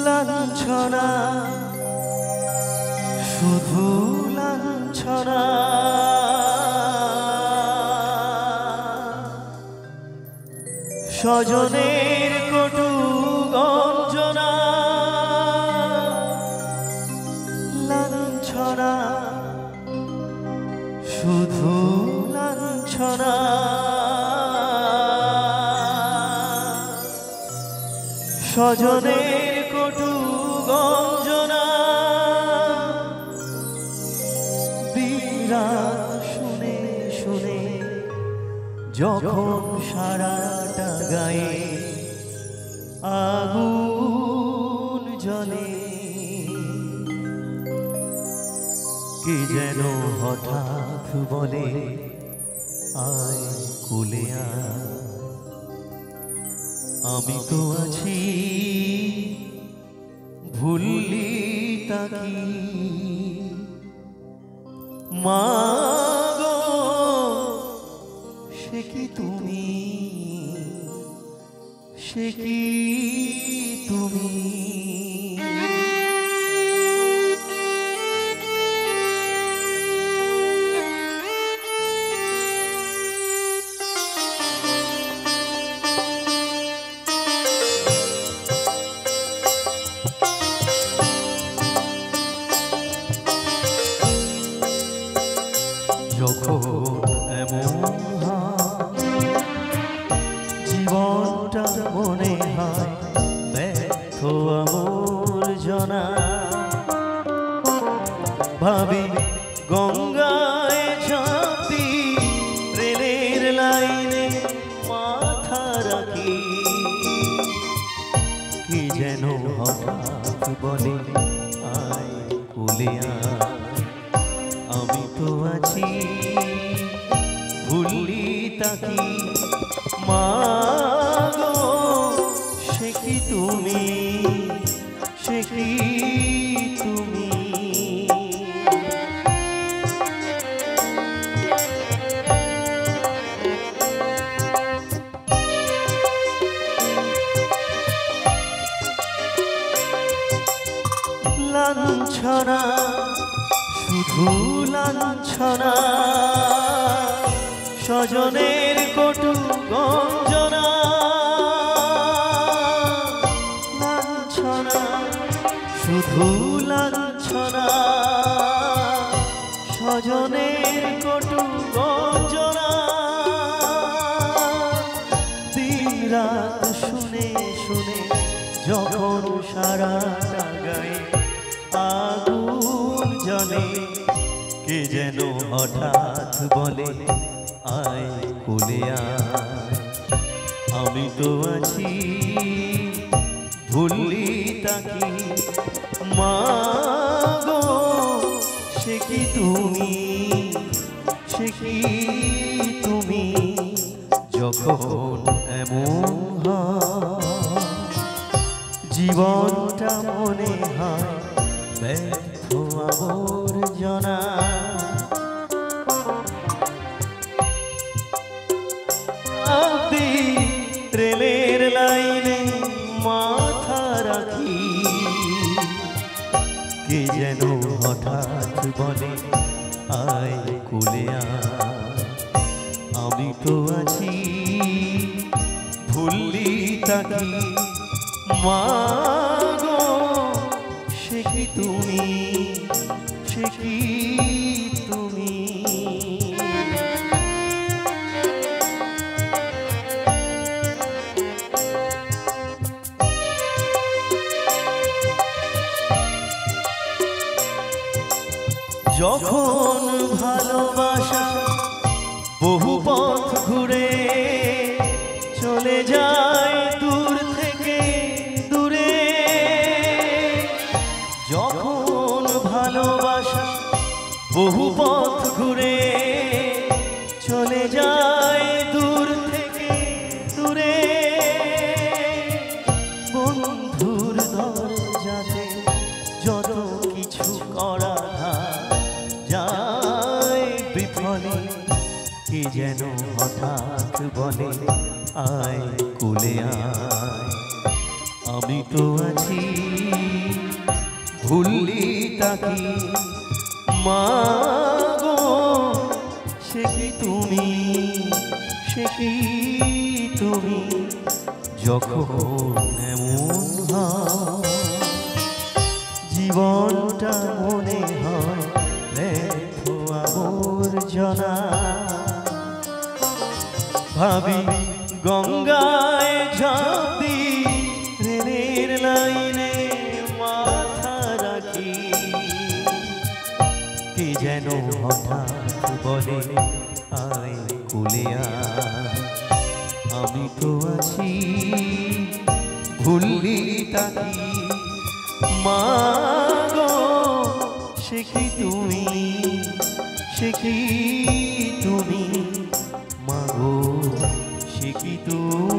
লাঞ্ছনা শুধু লাঞ্ছনা স্বজনের কটু গঞ্জনা লাঞ্ছনা শুধু লাঞ্ছনা স্বজনের কটু গঞ্জনা দিনরাত শুনে শুনে যখন সারাটা গায়ে আগুন জ্বলে কে যেন হঠাৎ বলে আয় কোলে আয় আমি তো আছি ভুললি তাকি মা গো সে কি তুমি সে কি তুমি যখন এমন জীবনটা মনে হয় ব্যর্থ আবর্জনা ভাবি গঙ্গায় ঝাঁপি রেলের লাইনে মাথা রাখি কি যেন হঠাৎ বলে আয় কোলে আয় আমি তো আছি ভুললি তাকি মা গো সে কি তুমি সে কি তুমি লাঞ্ছনা শুধু লাঞ্ছনা স্বজনের কটু গঞ্জনা লাঞ্ছনা শুধু লাঞ্ছনা স্বজনের কটু গঞ্জনা দিনরাত শুনে শুনে যখন সারাটা গায়ে আগুন জ্বলে কে যেন হঠাৎ বলে আয় কোলে আয় আমি তো আছি ভুললি তাকি মা গো সে কি তুমি সে কি তুমি যখন এমন জীবনটা মনে হয় ব্যর্থ আবর্জনা রেলের লাইনে মাথা রাখি কে যেন হঠাৎ বলে আয় কোলে আয় আমি তো আছি ভুললি তাকি মা গো সে কি তুমি সে কি তুমি যখন ভালোবাসা বহু পথ ঘুরে চলে যায় দূর থেকে দূরে যখন ভালোবাসা বহু পথ ঘুরে চলে যায় দূর থেকে দূরে বন্ধুর দরজাতে যত কিছু করা যায় বিফলে কে যেন হঠাৎ বলে আয় কোলে আয় আমি তো আছি ভুললি তাকি মা গো, সে কি তুমি, সে কি তুমি, যখন এমন হয় জীবনটা মনে হয় ব্যর্থ আবর্জনা। ভাবি গঙ্গায় ঝাঁপ দিই, রেলের লাইনে মাথা রাখি, কে যেন হঠাৎ বলে আয় কোলে আয়। আমি তো আছি ভুললি তাকি মা গো, সে কি তুমি, সে কি তুমি, মা গো, সে কি তুমি।